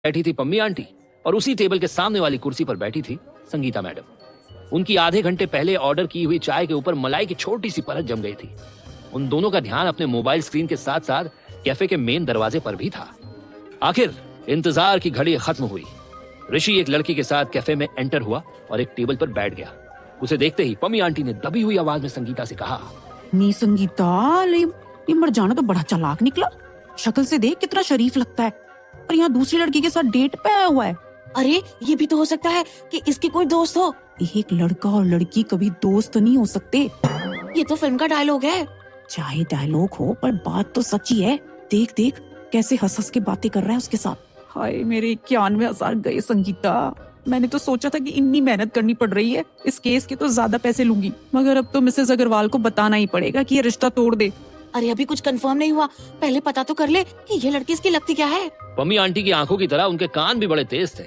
बैठी थी पम्मी आंटी और उसी टेबल के सामने वाली कुर्सी पर बैठी थी संगीता मैडम। उनकी आधे घंटे पहले ऑर्डर की हुई चाय के ऊपर मलाई की छोटी सी परत जम गई थी। उन दोनों का ध्यान अपने मोबाइल स्क्रीन के साथ साथ कैफे के मेन दरवाजे पर भी था। आखिर इंतजार की घड़ी खत्म हुई। ऋषि एक लड़की के साथ कैफे में एंटर हुआ और एक टेबल पर बैठ गया। उसे देखते ही पम्मी आंटी ने दबी हुई आवाज में संगीता से कहा, नी संगीता, ये मरजाना तो बड़ा चालाक निकला। शक्ल से देख कितना शरीफ लगता है, और यहाँ दूसरी लड़की के साथ डेट पे आया हुआ है। अरे ये भी तो हो सकता है कि इसके कोई दोस्त हो। एक लड़का और लड़की कभी दोस्त नहीं हो सकते। ये तो फिल्म का डायलॉग है। चाहे डायलॉग हो पर बात तो सच्ची है। देख देख कैसे हंस हंस के बातें कर रहा है उसके साथ। हाय मेरे 91,000 गए संगीता। मैंने तो सोचा था कि इतनी मेहनत करनी पड़ रही है, इस केस के तो ज्यादा पैसे लूंगी, मगर अब तो मिसेस अग्रवाल को बताना ही पड़ेगा कि ये रिश्ता तोड़ दे। अरे अभी कुछ कंफर्म नहीं हुआ, पहले पता तो कर ले कि ये लड़की इसकी लगती क्या है। पम्मी आंटी की आंखों की तरह उनके कान भी बड़े तेज थे।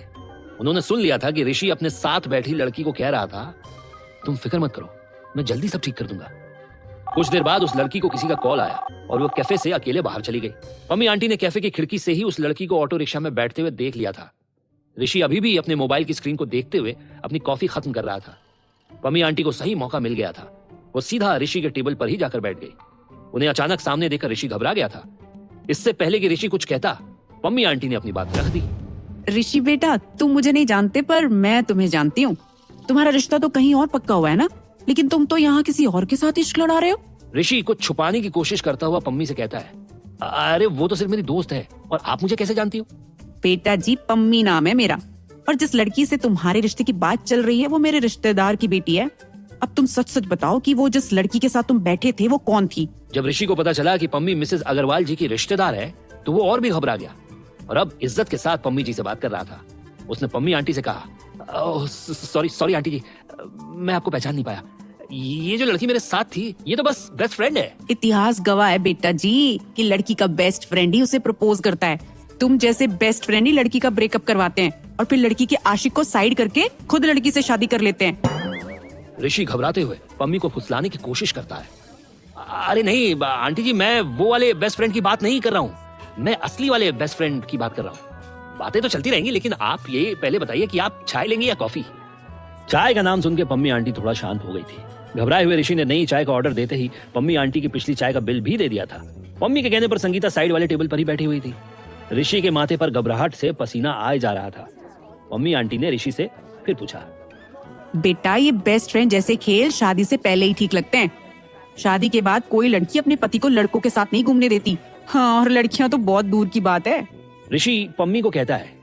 उन्होंने सुन लिया था कि ऋषि अपने साथ बैठी लड़की को कह रहा था, तुम फिक्र मत करो, मैं जल्दी सब ठीक कर दूंगा। कुछ देर बाद उस लड़की को किसी का कॉल आया और वो कैफे से अकेले बाहर चली गई। पम्मी आंटी ने कैफे की खिड़की से ही उस लड़की को ऑटो रिक्शा में बैठते हुए देख लिया था। ऋषि अभी भी अपने मोबाइल की स्क्रीन को देखते हुए अपनी कॉफी खत्म कर रहा था। पम्मी आंटी को सही मौका मिल गया था। वो सीधा ऋषि के टेबल पर ही जाकर बैठ गई। उन्हें अचानक सामने देखकर ऋषि घबरा गया था। इससे पहले कि ऋषि कुछ कहता, पम्मी आंटी ने अपनी बात रख दी। ऋषि बेटा, तुम मुझे नहीं जानते पर मैं तुम्हें जानती हूँ। तुम्हारा रिश्ता तो कहीं और पक्का हुआ है ना, लेकिन तुम तो यहाँ किसी और के साथ इश्क लड़ा रहे हो। ऋषि कुछ छुपाने की कोशिश करता हुआ पम्मी से कहता है, अरे वो तो सिर्फ मेरी दोस्त है, और आप मुझे कैसे जानती हो? बेटा जी, पम्मी नाम है मेरा, और जिस लड़की से तुम्हारे रिश्ते की बात चल रही है वो मेरे रिश्तेदार की बेटी है। अब तुम सच सच बताओ कि वो जिस लड़की के साथ तुम बैठे थे वो कौन थी? जब ऋषि को पता चला कि पम्मी मिसेस अग्रवाल जी की रिश्तेदार है तो वो और भी घबरा गया और अब इज्जत के साथ पम्मी जी से बात कर रहा था। उसने पम्मी आंटी से कहा, सॉरी आंटी जी, मैं आपको पहचान नहीं पाया। ये जो लड़की मेरे साथ थी ये तो बस बेस्ट फ्रेंड है। इतिहास गवाह है बेटा जी कि लड़की का बेस्ट फ्रेंड ही उसे प्रपोज करता है। तुम जैसे बेस्ट फ्रेंड ही लड़की का ब्रेकअप करवाते हैं और फिर लड़की के आशिक को साइड करके खुद लड़की से शादी कर लेते हैं। ऋषि घबराते हुए पम्मी को फुसलाने की कोशिश करता है। अरे नहीं आंटी जी, मैं वो वाले बेस्ट फ्रेंड की बात नहीं कर रहा हूँ, मैं असली वाले बेस्ट फ्रेंड की बात कर रहा हूँ। बातें तो चलती रहेंगी, लेकिन आप ये पहले बताइए कि आप चाय लेंगे या कॉफी? चाय का नाम सुन के पम्मी आंटी थोड़ा शांत हो गई थी। घबराए हुए ऋषि ने नई चाय का ऑर्डर देते ही पम्मी आंटी की पिछली चाय का बिल भी दे दिया था। पम्मी के कहने पर संगीता साइड वाले टेबल पर ही बैठी हुई थी। ऋषि के माथे पर घबराहट से पसीना आए जा रहा था। पम्मी आंटी ने ऋषि से फिर पूछा, बेटा ये बेस्ट फ्रेंड जैसे खेल शादी से पहले ही ठीक लगते हैं। शादी के बाद कोई लड़की अपने पति को लड़कों के साथ नहीं घूमने देती। हाँ, और लड़कियां तो बहुत दूर की बात है। ऋषि पम्मी को कहता है,